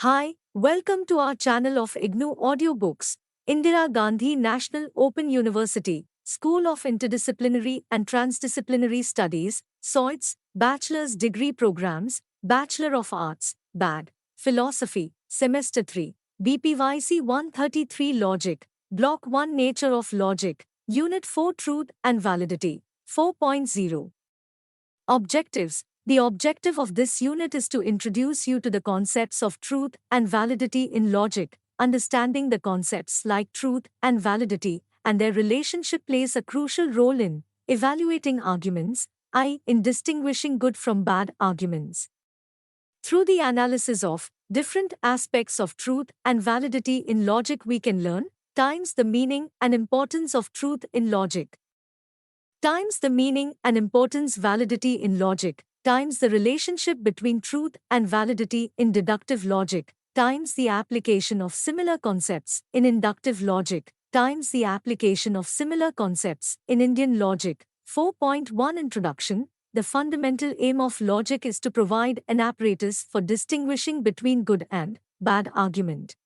Hi, welcome to our channel of IGNOU audiobooks, Indira Gandhi National Open University, School of Interdisciplinary and Trans-Disciplinary Studies, SOITS, Bachelor's Degree Programs, Bachelor of Arts, BAD, Philosophy, Semester 3, BPYC-133 Logic, Block-1 Nature of Logic, Unit-4 Truth and Validity, 4.0. Objectives. The objective of this unit is to introduce you to the concepts of truth and validity in logic. Understanding the concepts like truth and validity and their relationship plays a crucial role in evaluating arguments, in distinguishing good from bad arguments. Through the analysis of different aspects of truth and validity in logic, we can learn times the meaning and importance of truth in logic, times the meaning and importance validity in logic, times the relationship between truth and validity in deductive logic, times the application of similar concepts in inductive logic, times the application of similar concepts in Indian logic. 4.1 Introduction. The fundamental aim of logic is to provide an apparatus for distinguishing between good and bad argument.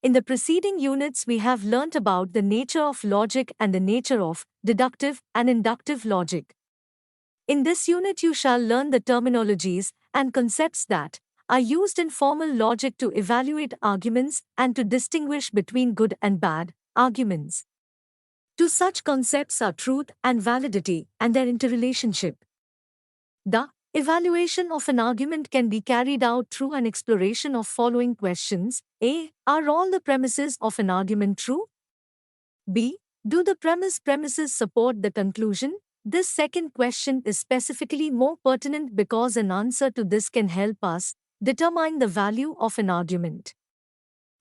In the preceding units, we have learnt about the nature of logic and the nature of deductive and inductive logic. In this unit, you shall learn the terminologies and concepts that are used in formal logic to evaluate arguments and to distinguish between good and bad arguments. Two such concepts are truth and validity and their interrelationship. The evaluation of an argument can be carried out through an exploration of following questions. A. Are all the premises of an argument true? B. Do the premises support the conclusion? This second question is specifically more pertinent because an answer to this can help us determine the value of an argument.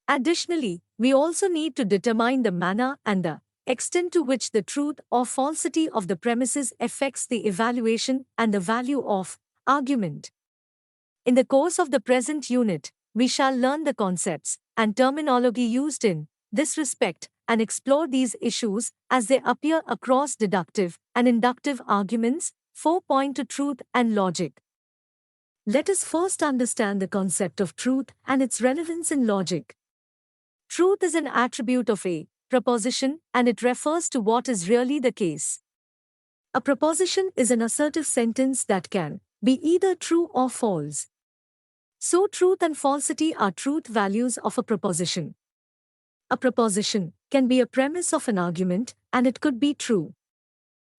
Additionally, we also need to determine the manner and the extent to which the truth or falsity of the premises affects the evaluation and the value of argument. In the course of the present unit, we shall learn the concepts and terminology used in this respect and explore these issues as they appear across deductive and inductive arguments. 4.2 Truth and Logic. Let us first understand the concept of truth and its relevance in logic. Truth is an attribute of a proposition and it refers to what is really the case. A proposition is an assertive sentence that can be either true or false. So truth and falsity are truth values of a proposition. A proposition can be a premise of an argument and it could be true.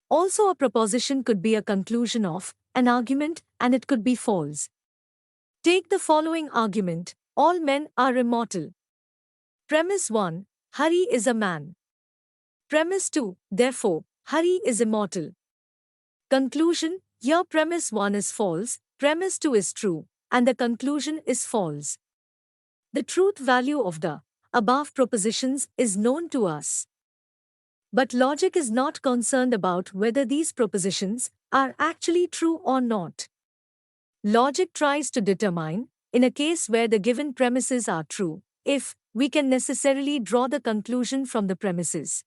Also, a proposition could be a conclusion of an argument and it could be false. Take the following argument: all men are immortal. Premise 1. Hari is a man. Premise 2. Therefore, Hari is immortal. Conclusion. Here premise 1 is false, premise 2 is true, and the conclusion is false. The truth value of the above propositions is known to us. But logic is not concerned about whether these propositions are actually true or not. Logic tries to determine, in a case where the given premises are true, if we can necessarily draw the conclusion from the premises.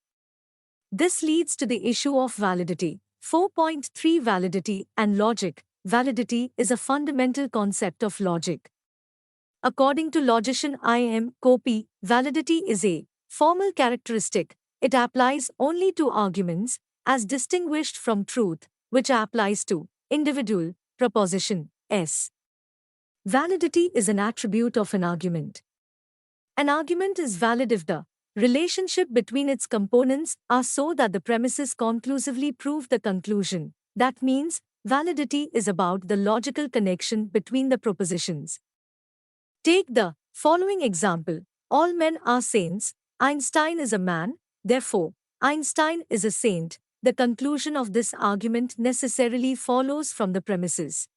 This leads to the issue of validity. 4.3 Validity and Logic. Validity is a fundamental concept of logic. According to logician I.M. Copy, validity is a formal characteristic. It applies only to arguments, as distinguished from truth, which applies to individual proposition S. Validity is an attribute of an argument. An argument is valid if the relationship between its components are so that the premises conclusively prove the conclusion. That means, validity is about the logical connection between the propositions. Take the following example: all men are saints, Einstein is a man, therefore, Einstein is a saint. The conclusion of this argument necessarily follows from the premises.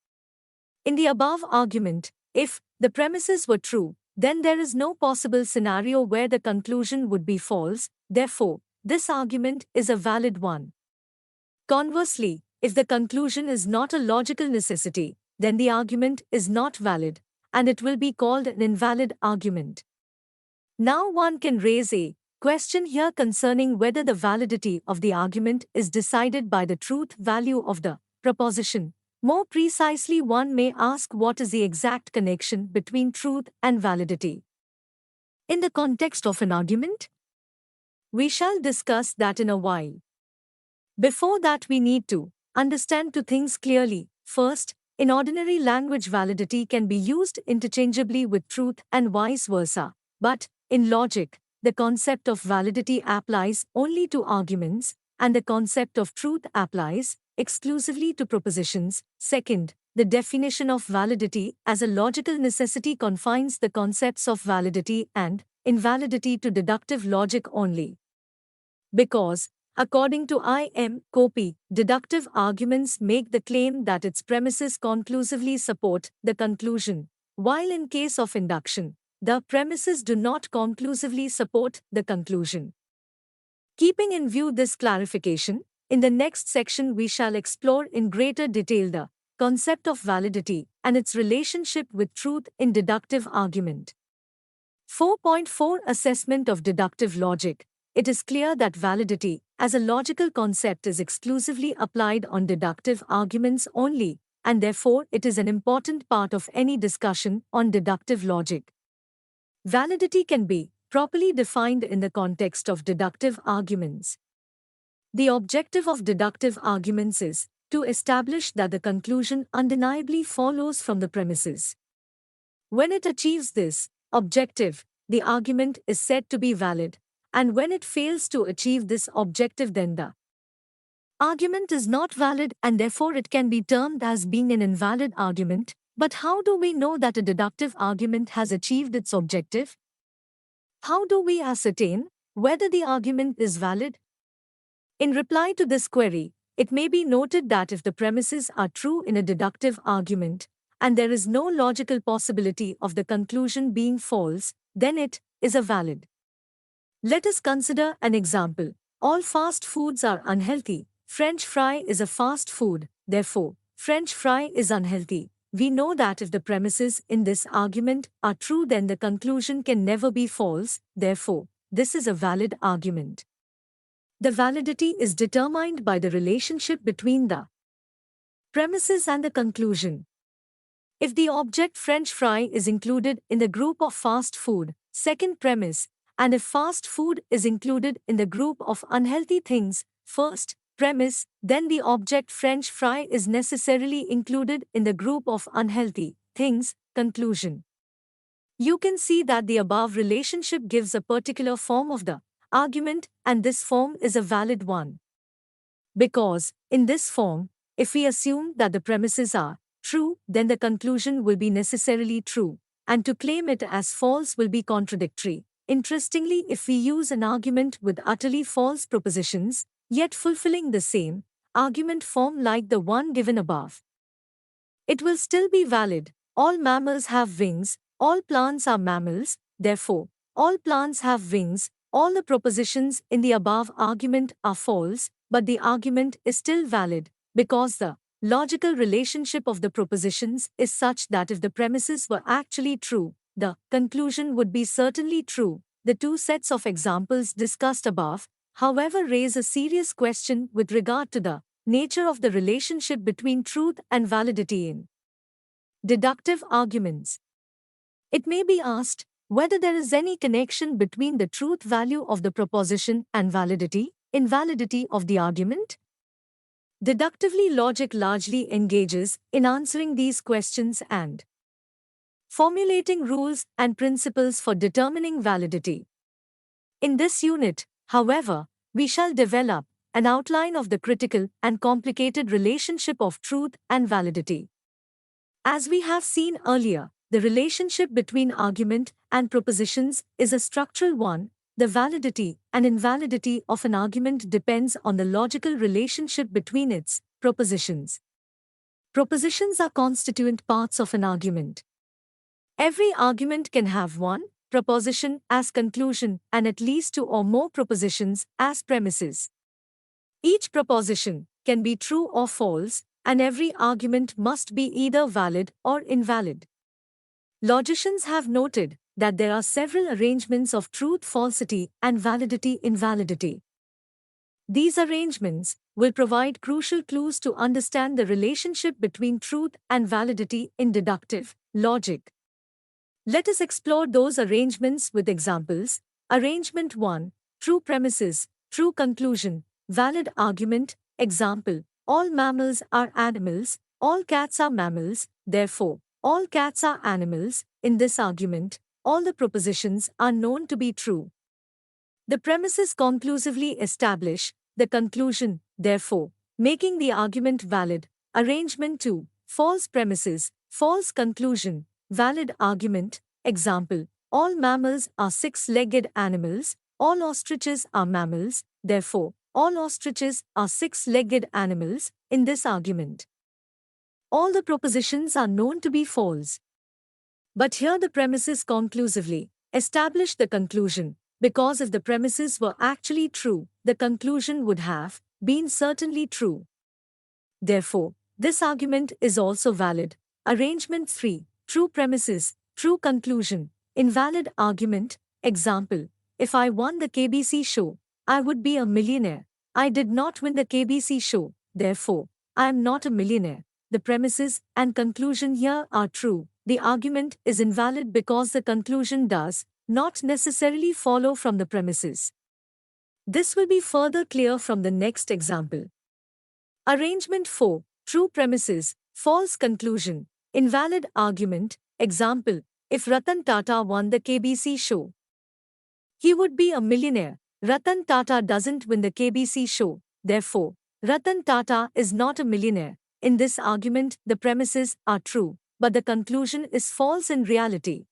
In the above argument, if the premises were true, then there is no possible scenario where the conclusion would be false, therefore, this argument is a valid one. Conversely, if the conclusion is not a logical necessity, then the argument is not valid, and it will be called an invalid argument. Now one can raise a question here concerning whether the validity of the argument is decided by the truth value of the proposition, More precisely, one may ask what is the exact connection between truth and validity. In the context of an argument, we shall discuss that in a while. Before that, we need to understand two things clearly. First, in ordinary language, validity can be used interchangeably with truth and vice versa. But, in logic, the concept of validity applies only to arguments, and the concept of truth applies exclusively to propositions. Second, the definition of validity as a logical necessity confines the concepts of validity and invalidity to deductive logic only. Because, according to I.M. Copy, deductive arguments make the claim that its premises conclusively support the conclusion, while in case of induction, the premises do not conclusively support the conclusion. Keeping in view this clarification, in the next section we shall explore in greater detail the concept of validity and its relationship with truth in deductive argument. 4.4 Assessment of deductive logic. It is clear that validity, as a logical concept, is exclusively applied on deductive arguments only, and therefore it is an important part of any discussion on deductive logic. Validity can be properly defined in the context of deductive arguments. The objective of deductive arguments is to establish that the conclusion undeniably follows from the premises. When it achieves this objective, the argument is said to be valid, and when it fails to achieve this objective, then the argument is not valid, and therefore it can be termed as being an invalid argument. But how do we know that a deductive argument has achieved its objective? How do we ascertain whether the argument is valid? In reply to this query, it may be noted that if the premises are true in a deductive argument, and there is no logical possibility of the conclusion being false, then it is a valid. Let us consider an example. All fast foods are unhealthy. French fry is a fast food, therefore, French fry is unhealthy. We know that if the premises in this argument are true, then the conclusion can never be false, therefore, this is a valid argument. The validity is determined by the relationship between the premises and the conclusion. If the object French fry is included in the group of fast food, second premise, and if fast food is included in the group of unhealthy things, first premise, then the object French fry is necessarily included in the group of unhealthy things, conclusion. You can see that the above relationship gives a particular form of the argument, and this form is a valid one. Because, in this form, if we assume that the premises are true, then the conclusion will be necessarily true, and to claim it as false will be contradictory. Interestingly, if we use an argument with utterly false propositions, yet fulfilling the same argument form like the one given above, it will still be valid. All mammals have wings, all plants are mammals, therefore, all plants have wings. All the propositions in the above argument are false, but the argument is still valid, because the logical relationship of the propositions is such that if the premises were actually true, the conclusion would be certainly true. The two sets of examples discussed above, however, raise a serious question with regard to the nature of the relationship between truth and validity in deductive arguments. It may be asked whether there is any connection between the truth value of the proposition and invalidity of the argument. Deductively, logic largely engages in answering these questions and formulating rules and principles for determining validity. In this unit, however, we shall develop an outline of the critical and complicated relationship of truth and validity. As we have seen earlier, the relationship between argument and propositions is a structural one. The validity and invalidity of an argument depends on the logical relationship between its propositions. Propositions are constituent parts of an argument. Every argument can have one proposition as conclusion and at least two or more propositions as premises. Each proposition can be true or false, and every argument must be either valid or invalid. Logicians have noted that there are several arrangements of truth, falsity, and validity, invalidity. These arrangements will provide crucial clues to understand the relationship between truth and validity in deductive logic. Let us explore those arrangements with examples. Arrangement 1. True premises, true conclusion, valid argument. Example: all mammals are animals, all cats are mammals, therefore, all cats are animals. In this argument, all the propositions are known to be true. The premises conclusively establish the conclusion, therefore, making the argument valid. Arrangement 2. False premises, false conclusion, valid argument. Example: all mammals are six-legged animals, all ostriches are mammals, therefore, all ostriches are six-legged animals. In this argument, all the propositions are known to be false. But here the premises conclusively establish the conclusion, because if the premises were actually true, the conclusion would have been certainly true. Therefore, this argument is also valid. Arrangement 3. True premises, true conclusion, invalid argument. Example: if I won the KBC show, I would be a millionaire. I did not win the KBC show, therefore, I am not a millionaire. The premises and conclusion here are true. The argument is invalid because the conclusion does not necessarily follow from the premises. This will be further clear from the next example. Arrangement 4. True premises, false conclusion, invalid argument. Example: if Ratan Tata won the KBC show, he would be a millionaire. Ratan Tata doesn't win the KBC show, therefore, Ratan Tata is not a millionaire. In this argument, the premises are true, but the conclusion is false in reality.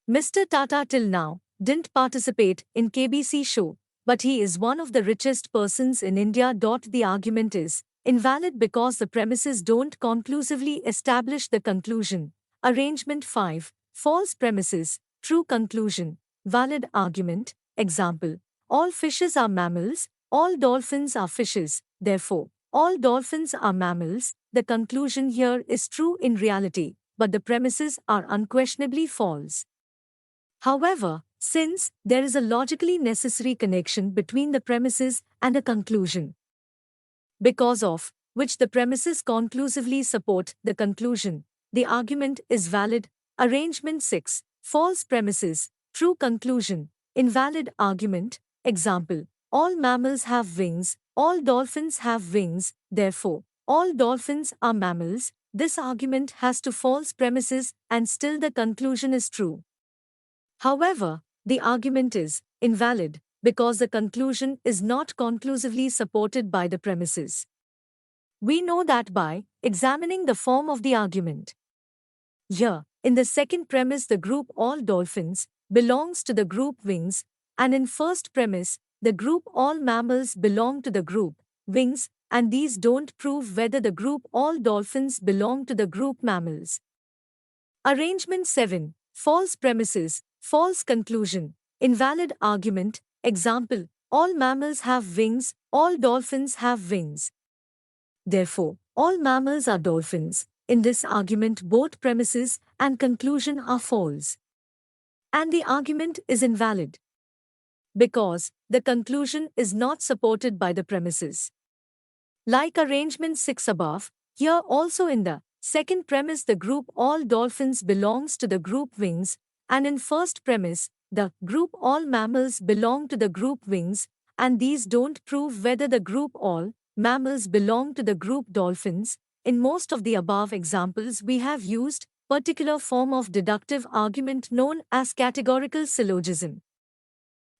Mr. Tata till now didn't participate in KBC show, but he is one of the richest persons in India. The argument is invalid because the premises don't conclusively establish the conclusion. Arrangement 5. False premises, true conclusion, valid argument. Example: all fishes are mammals, all dolphins are fishes, therefore, all dolphins are mammals. The conclusion here is true in reality, but the premises are unquestionably false. However, since there is a logically necessary connection between the premises and a conclusion, because of which the premises conclusively support the conclusion, the argument is valid. Arrangement 6. False premises, true conclusion, invalid argument. Example: all mammals have wings, all dolphins have wings, therefore, all dolphins are mammals. This argument has two false premises and still the conclusion is true. However, the argument is invalid because the conclusion is not conclusively supported by the premises. We know that by examining the form of the argument. Here, in the second premise, the group all dolphins belongs to the group wings, and in first premise, the group all mammals belong to the group wings, and these don't prove whether the group all dolphins belong to the group mammals. Arrangement 7. False premises, false conclusion, invalid argument. Example: all mammals have wings, all dolphins have wings, therefore, all mammals are dolphins. In this argument, both premises and conclusion are false, and the argument is invalid because the conclusion is not supported by the premises. Like arrangement 6 above, here also in the second premise the group all dolphins belongs to the group wings, and in first premise, the group all mammals belong to the group wings, and these don't prove whether the group all mammals belong to the group dolphins. In most of the above examples we have used particular form of deductive argument known as categorical syllogism.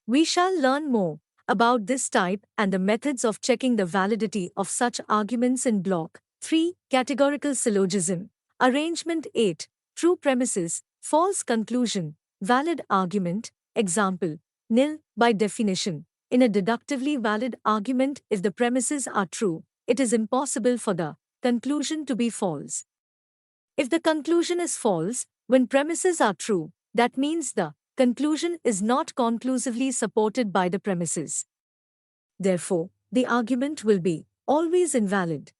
We shall learn more about this type and the methods of checking the validity of such arguments in Block 3, Categorical Syllogism. Arrangement 8. True premises, false conclusion, valid argument. Example: nil. By definition, in a deductively valid argument, if the premises are true, it is impossible for the conclusion to be false. If the conclusion is false, when premises are true, that means the conclusion is not conclusively supported by the premises. Therefore, the argument will be always invalid.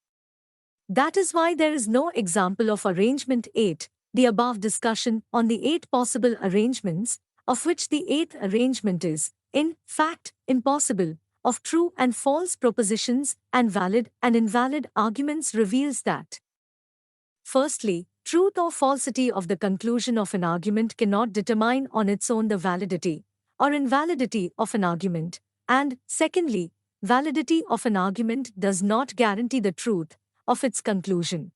That is why there is no example of arrangement 8, the above discussion on the 8 possible arrangements, of which the 8th arrangement is, in fact, impossible. of true and false propositions and valid and invalid arguments reveals that, firstly, truth or falsity of the conclusion of an argument cannot determine on its own the validity or invalidity of an argument, and, secondly, validity of an argument does not guarantee the truth of its conclusion.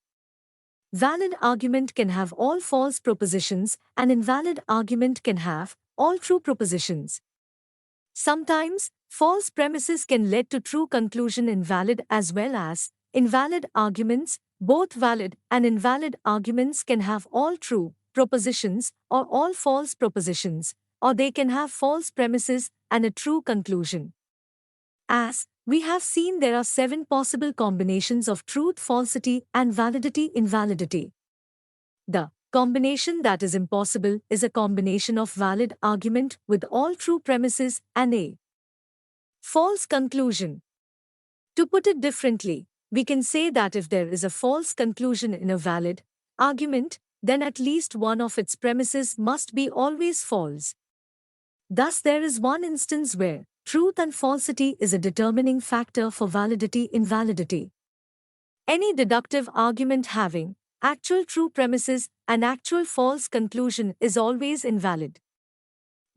Valid argument can have all false propositions, and invalid argument can have all true propositions. Sometimes, false premises can lead to true conclusion in valid as well as invalid arguments. Both valid and invalid arguments can have all true propositions or all false propositions, or they can have false premises and a true conclusion. As we have seen, there are 7 possible combinations of truth, falsity, and validity, invalidity. The combination that is impossible is a combination of valid argument with all true premises and a false conclusion. To put it differently, we can say that if there is a false conclusion in a valid argument, then at least one of its premises must be always false. Thus, there is one instance where truth and falsity is a determining factor for validity, invalidity. Any deductive argument having actual true premises and actual false conclusion is always invalid.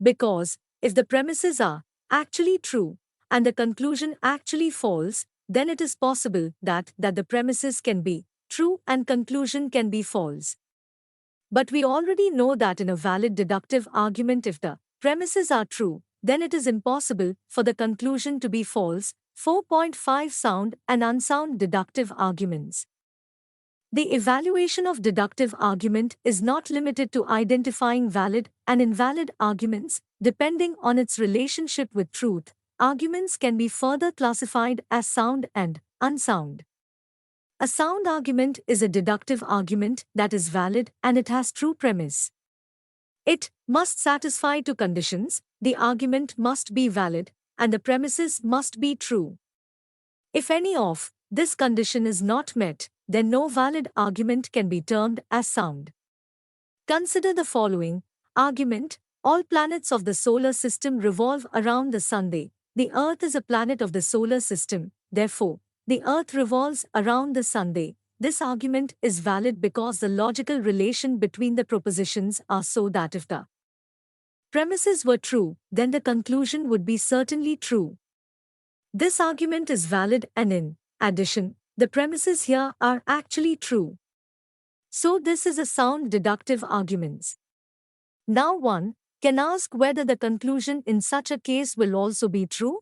Because if the premises are actually true and the conclusion actually false, then it is possible that the premises can be true and conclusion can be false. But we already know that in a valid deductive argument, if the premises are true, then it is impossible for the conclusion to be false. 4.5 Sound and unsound deductive arguments. The evaluation of deductive argument is not limited to identifying valid and invalid arguments. Depending on its relationship with truth, arguments can be further classified as sound and unsound. A sound argument is a deductive argument that is valid and it has true premise. It must satisfy 2 conditions: the argument must be valid and the premises must be true. If any of this condition is not met, then no valid argument can be termed as sound. Consider the following argument: all planets of the solar system revolve around the sun. The Earth is a planet of the solar system, therefore, the Earth revolves around the sun. This argument is valid because the logical relation between the propositions are so that if the premises were true, then the conclusion would be certainly true. This argument is valid and in addition, the premises here are actually true. So this is a sound deductive argument. Now one can ask whether the conclusion in such a case will also be true.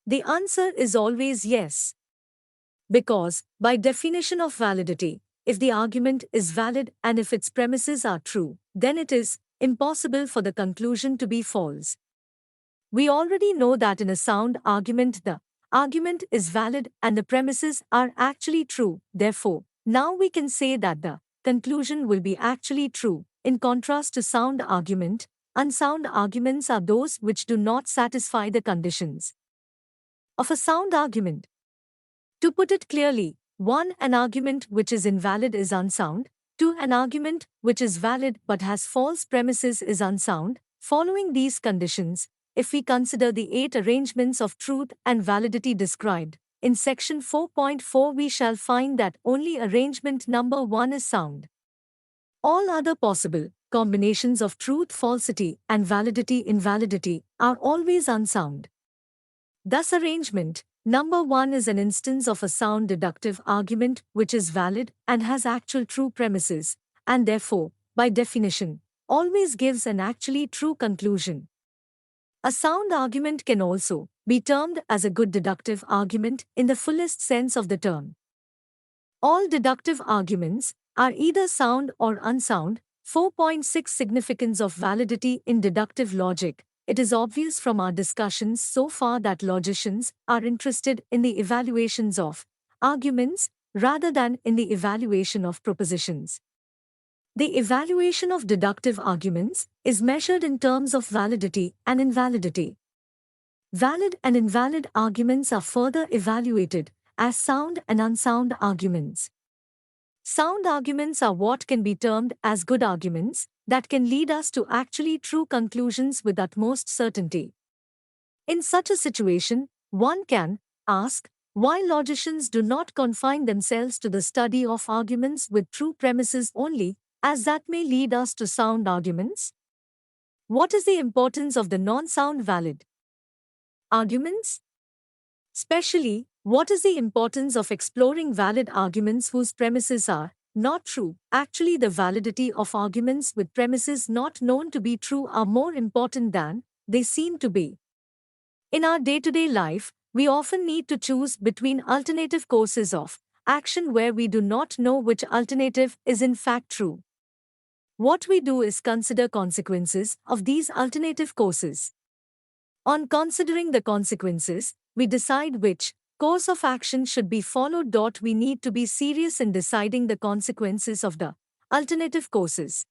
The answer is always yes. Because, by definition of validity, if the argument is valid and if its premises are true, then it is impossible for the conclusion to be false. We already know that in a sound argument the argument is valid and the premises are actually true. Therefore, now we can say that the conclusion will be actually true. In contrast to sound argument, unsound arguments are those which do not satisfy the conditions of a sound argument. To put it clearly, 1. An argument which is invalid is unsound. 2. An argument which is valid but has false premises is unsound. Following these conditions, if we consider the 8 arrangements of truth and validity described in section 4.4, we shall find that only arrangement number 1 is sound. All other possible combinations of truth, falsity, and validity, invalidity are always unsound. Thus, arrangement number 1 is an instance of a sound deductive argument which is valid and has actual true premises, and therefore, by definition, always gives an actually true conclusion. A sound argument can also be termed as a good deductive argument in the fullest sense of the term. All deductive arguments are either sound or unsound. 4.6 Significance of validity in deductive logic. It is obvious from our discussions so far that logicians are interested in the evaluations of arguments rather than in the evaluation of propositions. The evaluation of deductive arguments is measured in terms of validity and invalidity. Valid and invalid arguments are further evaluated as sound and unsound arguments. Sound arguments are what can be termed as good arguments that can lead us to actually true conclusions with utmost certainty. In such a situation, One can ask why logicians do not confine themselves to the study of arguments with true premises only, as that may lead us to sound arguments. What is the importance of the non-sound valid arguments? Especially, what is the importance of exploring valid arguments whose premises are not true? Actually, the validity of arguments with premises not known to be true are more important than they seem to be. In our day-to-day life, we often need to choose between alternative courses of action where we do not know which alternative is in fact true. What we do is consider consequences of these alternative courses. On considering the consequences, we decide which course of action should be followed. We need to be serious in deciding the consequences of the alternative courses.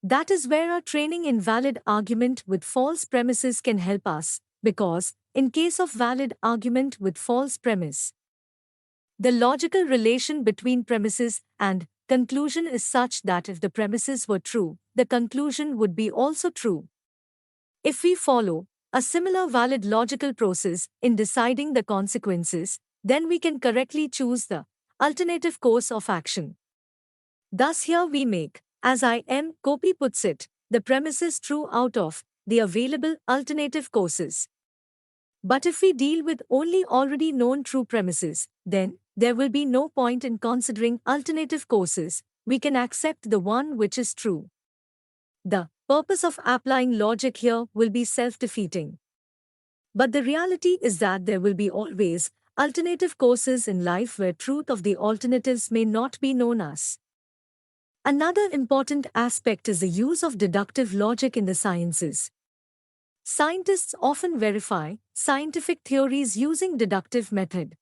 That is where our training in valid argument with false premises can help us, because, in case of valid argument with false premise, the logical relation between premises and conclusion is such that if the premises were true, the conclusion would be also true. If we follow a similar valid logical process in deciding the consequences, then we can correctly choose the alternative course of action. Thus here we make, as I.M. Copy puts it, the premises true out of the available alternative courses. But if we deal with only already known true premises, then there will be no point in considering alternative courses. We can accept the one which is true. The purpose of applying logic here will be self-defeating. But the reality is that there will be always alternative courses in life where truth of the alternatives may not be known as. Another important aspect is the use of deductive logic in the sciences. Scientists often verify scientific theories using deductive method.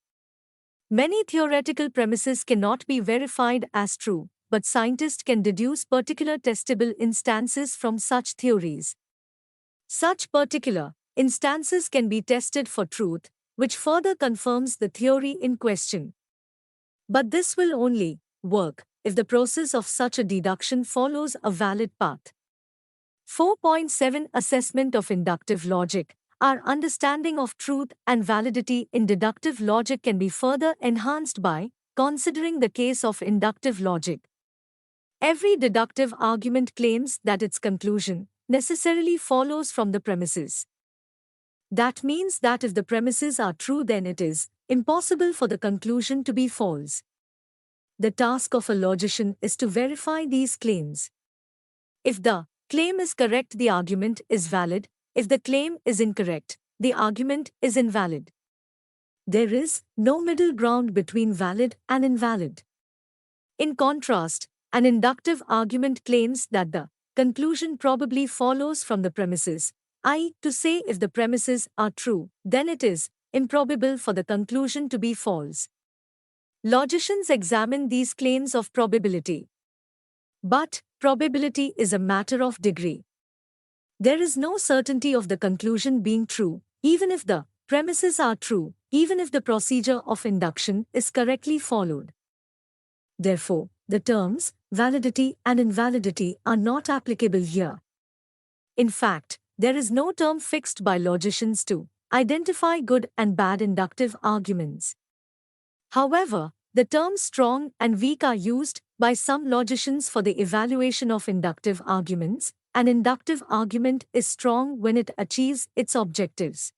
Many theoretical premises cannot be verified as true, but scientists can deduce particular testable instances from such theories. Such particular instances can be tested for truth, which further confirms the theory in question. But this will only work if the process of such a deduction follows a valid path. 4.7 Assessment of inductive logic. Our understanding of truth and validity in deductive logic can be further enhanced by considering the case of inductive logic. Every deductive argument claims that its conclusion necessarily follows from the premises. That means that if the premises are true, then it is impossible for the conclusion to be false. The task of a logician is to verify these claims. If the claim is correct, the argument is valid. If the claim is incorrect, the argument is invalid. There is no middle ground between valid and invalid. In contrast, an inductive argument claims that the conclusion probably follows from the premises, i.e., to say if the premises are true, then it is improbable for the conclusion to be false. Logicians examine these claims of probability. But probability is a matter of degree. There is no certainty of the conclusion being true, even if the premises are true, even if the procedure of induction is correctly followed. Therefore, the terms validity and invalidity are not applicable here. In fact, there is no term fixed by logicians to identify good and bad inductive arguments. However, the terms strong and weak are used by some logicians for the evaluation of inductive arguments. An inductive argument is strong when it achieves its objectives.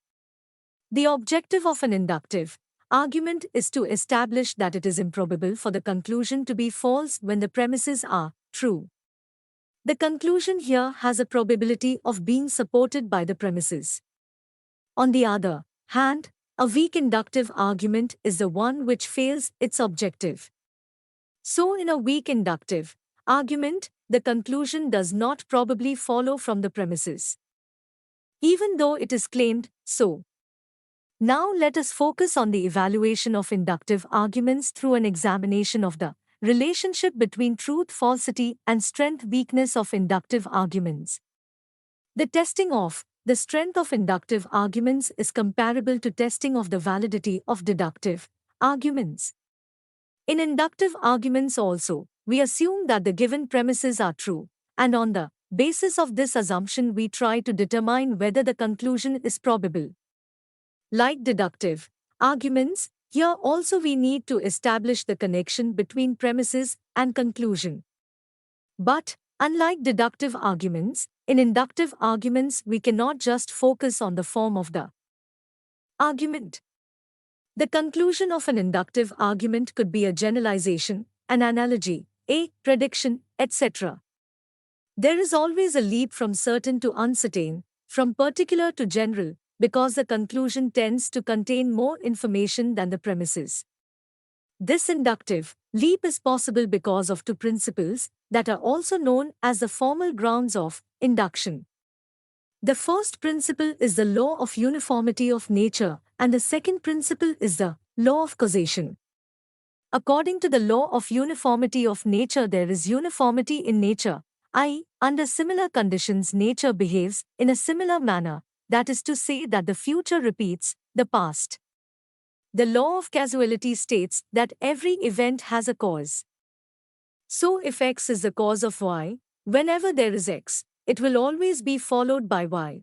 The objective of an inductive argument is to establish that it is improbable for the conclusion to be false when the premises are true. The conclusion here has a probability of being supported by the premises. On the other hand, a weak inductive argument is the one which fails its objective. So in a weak inductive argument, the conclusion does not probably follow from the premises, even though it is claimed so. Now let us focus on the evaluation of inductive arguments through an examination of the relationship between truth, falsity, and strength, weakness of inductive arguments. The testing of the strength of inductive arguments is comparable to testing of the validity of deductive arguments. In inductive arguments also, we assume that the given premises are true, and on the basis of this assumption we try to determine whether the conclusion is probable. Like deductive arguments, here also we need to establish the connection between premises and conclusion. But, unlike deductive arguments, in inductive arguments we cannot just focus on the form of the argument. The conclusion of an inductive argument could be a generalization, an analogy, a prediction, etc. There is always a leap from certain to uncertain, from particular to general, because the conclusion tends to contain more information than the premises. This inductive leap is possible because of two principles that are also known as the formal grounds of induction. The first principle is the law of uniformity of nature, and the second principle is the law of causation. According to the law of uniformity of nature, there is uniformity in nature, i.e., under similar conditions, nature behaves in a similar manner, that is to say, that the future repeats the past. The law of causality states that every event has a cause. So, if X is the cause of Y, whenever there is X, it will always be followed by Y.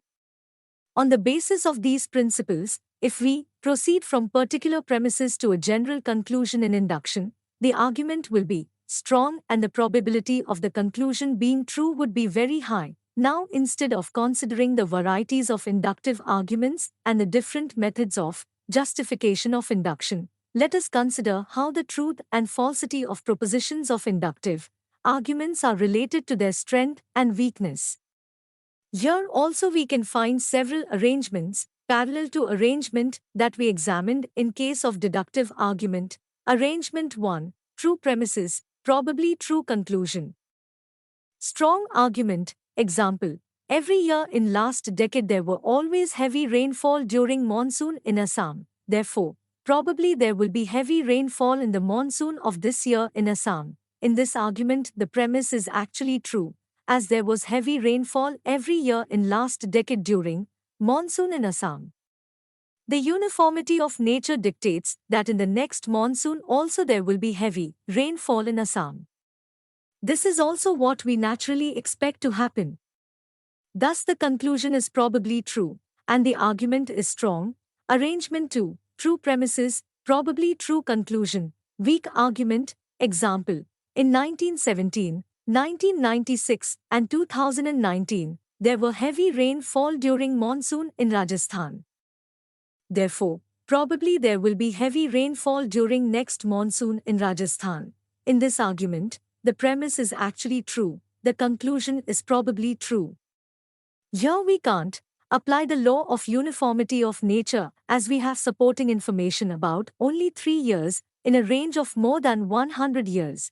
On the basis of these principles, if we proceed from particular premises to a general conclusion in induction, the argument will be strong and the probability of the conclusion being true would be very high. Now, instead of considering the varieties of inductive arguments and the different methods of justification of induction, let us consider how the truth and falsity of propositions of inductive arguments are related to their strength and weakness. Here also we can find several arrangements parallel to arrangement that we examined in case of deductive argument. Arrangement 1, true premises, probably true conclusion. Strong argument, example, every year in last decade there were always heavy rainfall during monsoon in Assam. Therefore, probably there will be heavy rainfall in the monsoon of this year in Assam. In this argument, the premise is actually true, as there was heavy rainfall every year in last decade during monsoon in Assam. The uniformity of nature dictates that in the next monsoon also there will be heavy rainfall in Assam. This is also what we naturally expect to happen. Thus the conclusion is probably true, and the argument is strong. Arrangement 2, true premises, probably true conclusion. Weak argument, example, in 1917, 1996, and 2019, there were heavy rainfall during monsoon in Rajasthan. Therefore, probably there will be heavy rainfall during next monsoon in Rajasthan. In this argument, the premise is actually true, the conclusion is probably true. Here we can't apply the law of uniformity of nature as we have supporting information about only 3 years in a range of more than 100 years.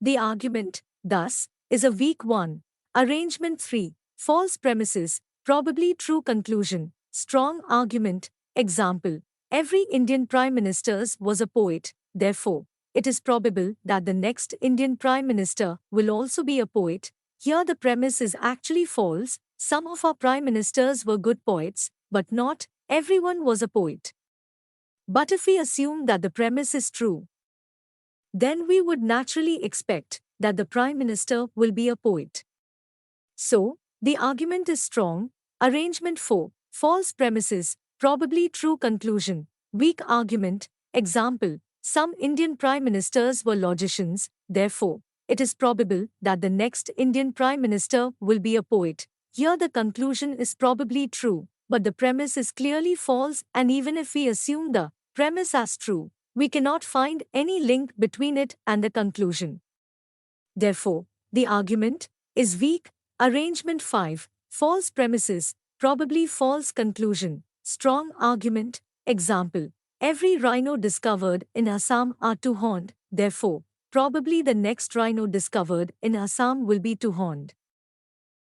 The argument, thus, is a weak one. Arrangement 3, false premises, probably true conclusion. Strong argument, example, every Indian Prime Minister was a poet, therefore, it is probable that the next Indian Prime Minister will also be a poet. Here the premise is actually false. Some of our Prime Ministers were good poets, but not everyone was a poet. But if we assume that the premise is true, then we would naturally expect that the Prime Minister will be a poet. So, the argument is strong. Arrangement 4, false premises, probably true conclusion. Weak argument, example, some Indian Prime Ministers were logicians, therefore, it is probable that the next Indian Prime Minister will be a poet. Here the conclusion is probably true, but the premise is clearly false, and even if we assume the premise as true, we cannot find any link between it and the conclusion. Therefore, the argument is weak. Arrangement 5, false premises, probably false conclusion. Strong argument, example, every rhino discovered in Assam are two-horned, therefore, probably the next rhino discovered in Assam will be two-horned.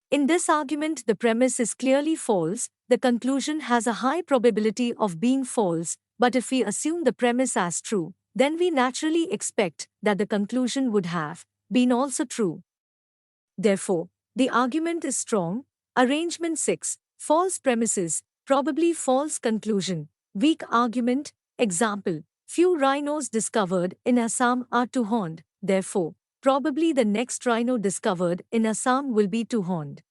In this argument, the premise is clearly false, the conclusion has a high probability of being false, but if we assume the premise as true, then we naturally expect that the conclusion would have been also true. Therefore, the argument is strong. Arrangement 6, false premises, probably false conclusion. Weak argument, example, few rhinos discovered in Assam are two-horned, therefore, probably the next rhino discovered in Assam will be two-horned.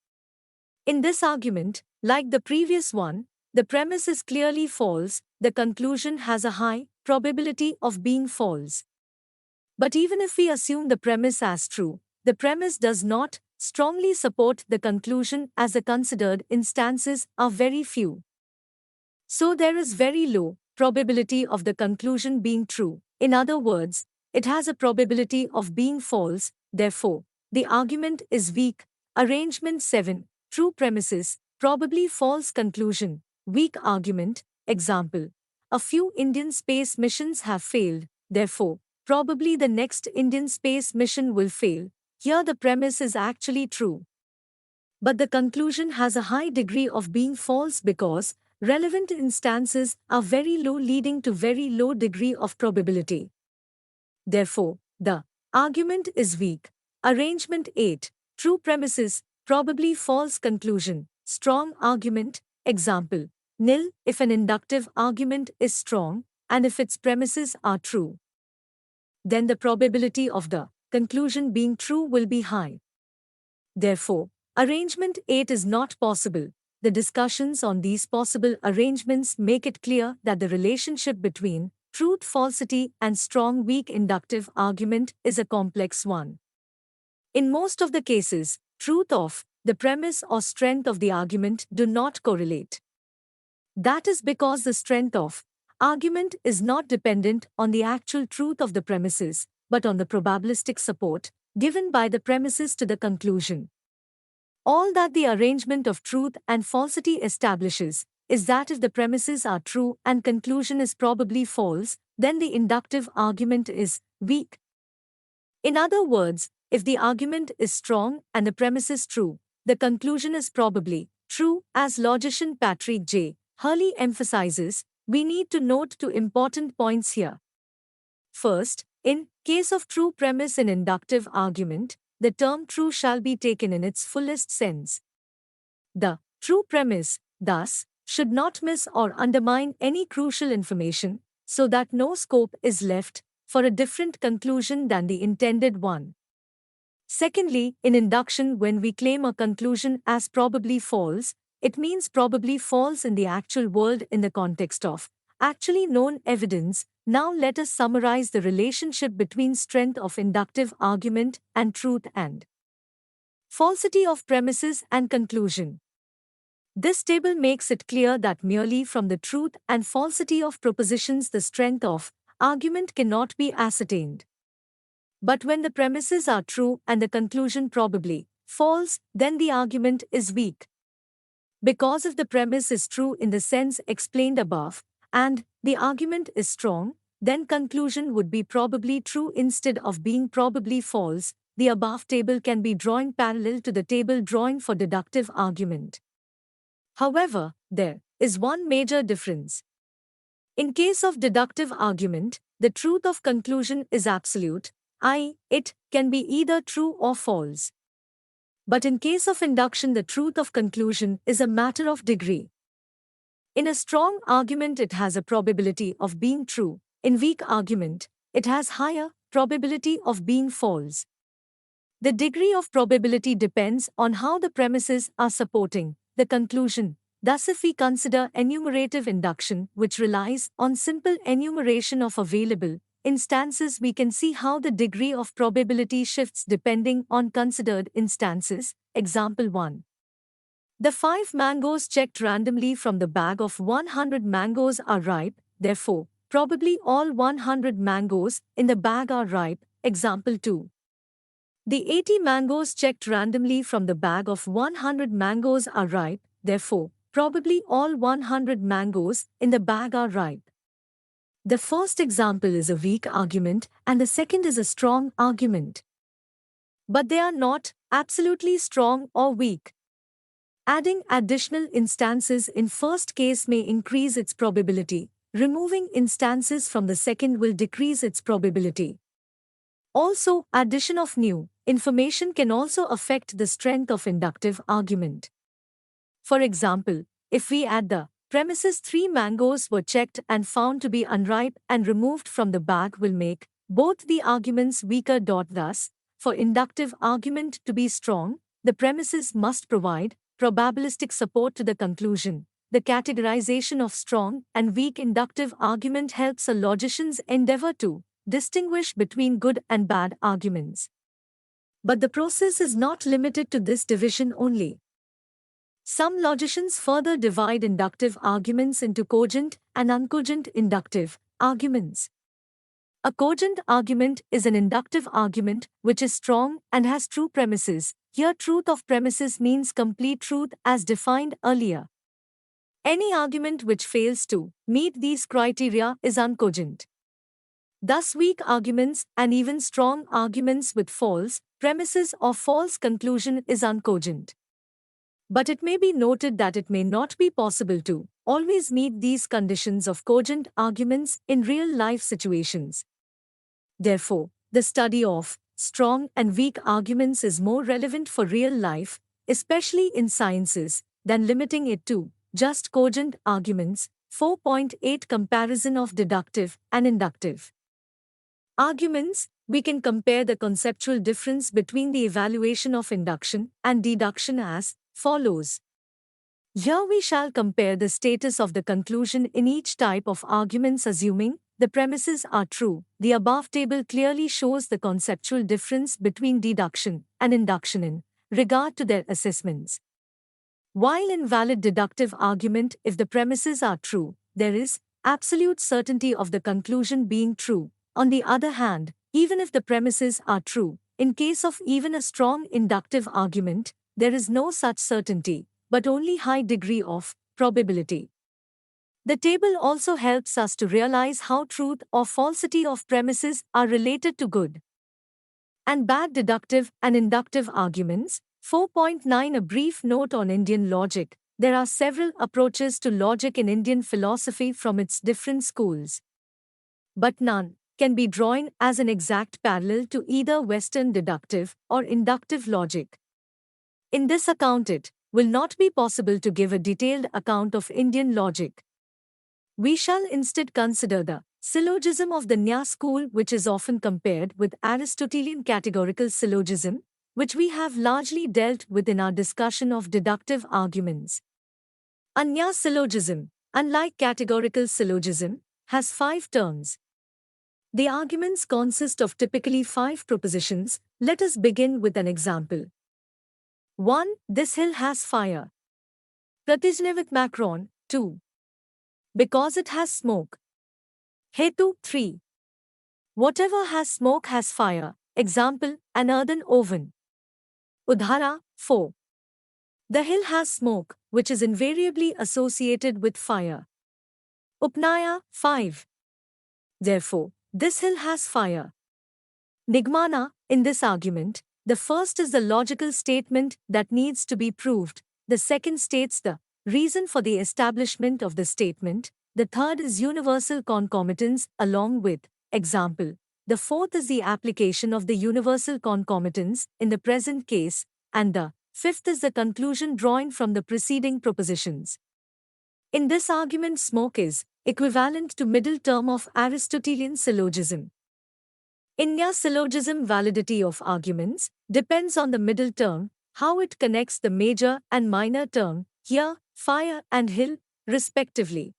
In this argument, like the previous one, the premise is clearly false, the conclusion has a high probability of being false. But even if we assume the premise as true, the premise does not strongly support the conclusion as the considered instances are very few. So there is very low probability of the conclusion being true. In other words, it has a probability of being false, therefore, the argument is weak. Arrangement 7. True premises, probably false conclusion, weak argument. Example. A few Indian space missions have failed, therefore, probably the next Indian space mission will fail. Here the premise is actually true. But the conclusion has a high degree of being false because relevant instances are very low, leading to very low degree of probability. Therefore, the argument is weak. Arrangement 8. True premises, probably false conclusion, strong argument. Example. Nil if an inductive argument is strong, and if its premises are true, then the probability of the conclusion being true will be high. Therefore, arrangement 8 is not possible. The discussions on these possible arrangements make it clear that the relationship between truth, falsity, and strong, weak inductive argument is a complex one. In most of the cases, truth of the premise or strength of the argument do not correlate. That is because the strength of argument is not dependent on the actual truth of the premises, but on the probabilistic support given by the premises to the conclusion. All that the arrangement of truth and falsity establishes is that if the premises are true and conclusion is probably false, then the inductive argument is weak. In other words, if the argument is strong and the premise is true, the conclusion is probably true. As logician Patrick J. Hurley emphasizes, we need to note two important points here. First, in case of true premise in inductive argument, the term true shall be taken in its fullest sense. The true premise, thus, should not miss or undermine any crucial information, so that no scope is left for a different conclusion than the intended one. Secondly, in induction, when we claim a conclusion as probably false, it means probably false in the actual world in the context of actually known evidence. Now let us summarize the relationship between strength of inductive argument and truth and falsity of premises and conclusion. This table makes it clear that merely from the truth and falsity of propositions the strength of argument cannot be ascertained. But when the premises are true and the conclusion probably false, then the argument is weak. Because if the premise is true in the sense explained above, and the argument is strong, then conclusion would be probably true instead of being probably false. The above table can be drawn parallel to the table drawing for deductive argument. However, there is one major difference. In case of deductive argument, the truth of conclusion is absolute, i.e., it can be either true or false. But in case of induction, the truth of conclusion is a matter of degree. In a strong argument, it has a probability of being true. In weak argument, it has higher probability of being false. The degree of probability depends on how the premises are supporting the conclusion. Thus, if we consider enumerative induction, which relies on simple enumeration of available instances, we can see how the degree of probability shifts depending on considered instances. Example 1. The 5 mangoes checked randomly from the bag of 100 mangoes are ripe, therefore, probably all 100 mangoes in the bag are ripe. Example 2. The 80 mangoes checked randomly from the bag of 100 mangoes are ripe, therefore, probably all 100 mangoes in the bag are ripe. The first example is a weak argument and the second is a strong argument. But they are not absolutely strong or weak. Adding additional instances in first case may increase its probability. Removing instances from the second will decrease its probability. Also, addition of new information can also affect the strength of inductive argument. For example, if we add the premises 3 mangoes were checked and found to be unripe and removed from the bag will make both the arguments weaker. Thus, for inductive argument to be strong, the premises must provide probabilistic support to the conclusion. the categorization of strong and weak inductive argument helps a logician's endeavor to distinguish between good and bad arguments. But the process is not limited to this division only. Some logicians further divide inductive arguments into cogent and uncogent inductive arguments. A cogent argument is an inductive argument which is strong and has true premises. Here, truth of premises means complete truth as defined earlier. Any argument which fails to meet these criteria is uncogent. Thus, weak arguments and even strong arguments with false premises or false conclusion is uncogent. But it may be noted that it may not be possible to always meet these conditions of cogent arguments in real-life situations. Therefore, the study of strong and weak arguments is more relevant for real life, especially in sciences, than limiting it to just cogent arguments. 4.8 Comparison of deductive and inductive arguments. We can compare the conceptual difference between the evaluation of induction and deduction as follows. Here we shall compare the status of the conclusion in each type of arguments assuming the premises are true. The above table clearly shows the conceptual difference between deduction and induction in regard to their assessments. While in valid deductive argument, if the premises are true, there is absolute certainty of the conclusion being true. On the other hand, even if the premises are true, in case of even a strong inductive argument, there is no such certainty, but only high degree of probability. The table also helps us to realize how truth or falsity of premises are related to good and bad deductive and inductive arguments. 4.9 A brief note on Indian logic. There are several approaches to logic in Indian philosophy from its different schools, but none can be drawn as an exact parallel to either Western deductive or inductive logic. In this account, it will not be possible to give a detailed account of Indian logic. We shall instead consider the syllogism of the Nya school, which is often compared with Aristotelian categorical syllogism, which we have largely dealt with in our discussion of deductive arguments. A Nya syllogism, unlike categorical syllogism, has 5 terms. The arguments consist of typically 5 propositions. Let us begin with an example. 1. This hill has fire. Pratijne with Macron. 2. Because it has smoke. Hetu. 3. Whatever has smoke has fire. Example, an earthen oven. Udhara. 4. The hill has smoke, which is invariably associated with fire. Upnaya. 5. Therefore, this hill has fire. Nigmana. In this argument, the first is the logical statement that needs to be proved. The second states the reason for the establishment of the statement. The third is universal concomitance along with example. The fourth is the application of the universal concomitance in the present case, and the fifth is the conclusion drawn from the preceding propositions. In this argument, smoke is equivalent to middle term of Aristotelian syllogism. In Nya syllogism, validity of arguments depends on the middle term, how it connects the major and minor term, here, fire and hill, respectively.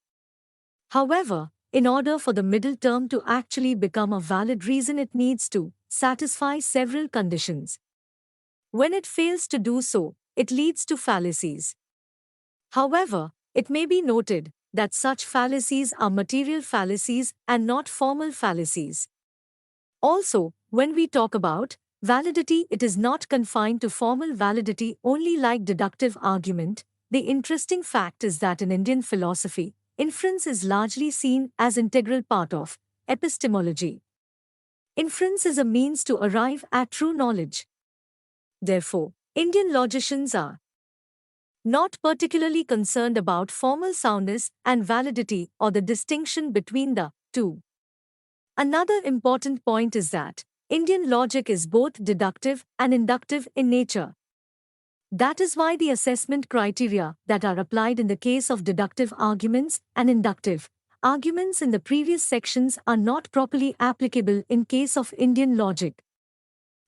However, in order for the middle term to actually become a valid reason, it needs to satisfy several conditions. When it fails to do so, it leads to fallacies. However, it may be noted that such fallacies are material fallacies and not formal fallacies. Also, when we talk about validity, it is not confined to formal validity only like deductive argument. The interesting fact is that in Indian philosophy, inference is largely seen as integral part of epistemology. Inference is a means to arrive at true knowledge. Therefore, Indian logicians are not particularly concerned about formal soundness and validity or the distinction between the two. Another important point is that Indian logic is both deductive and inductive in nature. That is why the assessment criteria that are applied in the case of deductive arguments and inductive arguments in the previous sections are not properly applicable in case of Indian logic.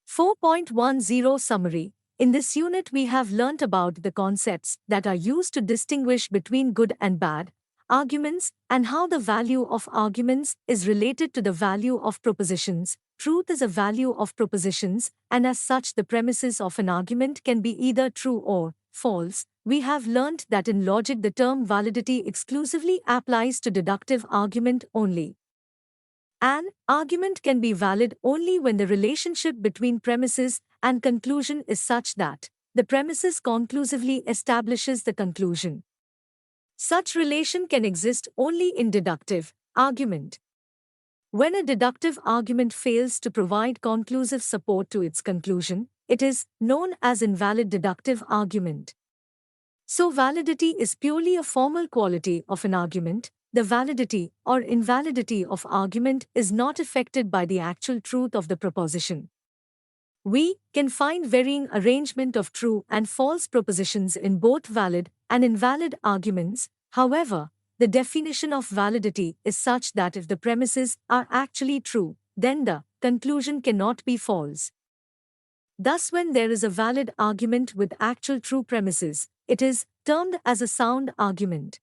4.10 Summary. In this unit, we have learnt about the concepts that are used to distinguish between good and bad arguments and how the value of arguments is related to the value of propositions. Truth is a value of propositions, and as such, the premises of an argument can be either true or false. We have learnt that in logic, the term validity exclusively applies to deductive argument only. An argument can be valid only when the relationship between premises and conclusion is such that the premises conclusively establishes the conclusion. Such relation can exist only in deductive argument. When a deductive argument fails to provide conclusive support to its conclusion, it is known as invalid deductive argument. So validity is purely a formal quality of an argument. The validity or invalidity of argument is not affected by the actual truth of the proposition. We can find varying arrangement of true and false propositions in both valid and invalid arguments. However, the definition of validity is such that if the premises are actually true, then the conclusion cannot be false. Thus, when there is a valid argument with actual true premises, it is termed as a sound argument.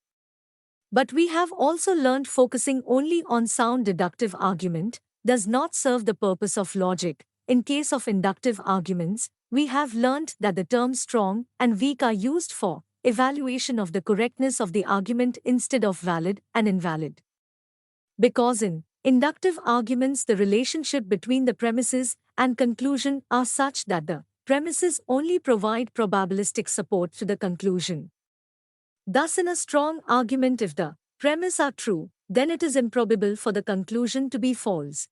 But we have also learned focusing only on sound deductive argument does not serve the purpose of logic. In case of inductive arguments, we have learned that the terms strong and weak are used for evaluation of the correctness of the argument instead of valid and invalid. Because in inductive arguments, the relationship between the premises and conclusion are such that the premises only provide probabilistic support to the conclusion. Thus, in a strong argument, if the premises are true, then it is improbable for the conclusion to be false.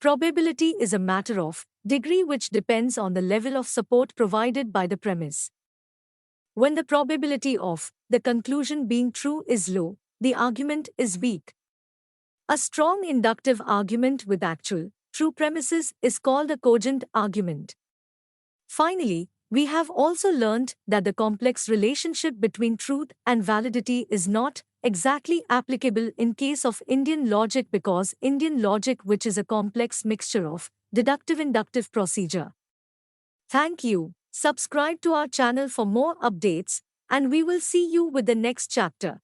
Probability is a matter of degree which depends on the level of support provided by the premise. When the probability of the conclusion being true is low, the argument is weak. A strong inductive argument with actual, true premises is called a cogent argument. Finally, we have also learned that the complex relationship between truth and validity is not exactly applicable in case of Indian logic because Indian logic, which is a complex mixture of deductive-inductive procedure. Thank you. Subscribe to our channel for more updates, and we will see you with the next chapter.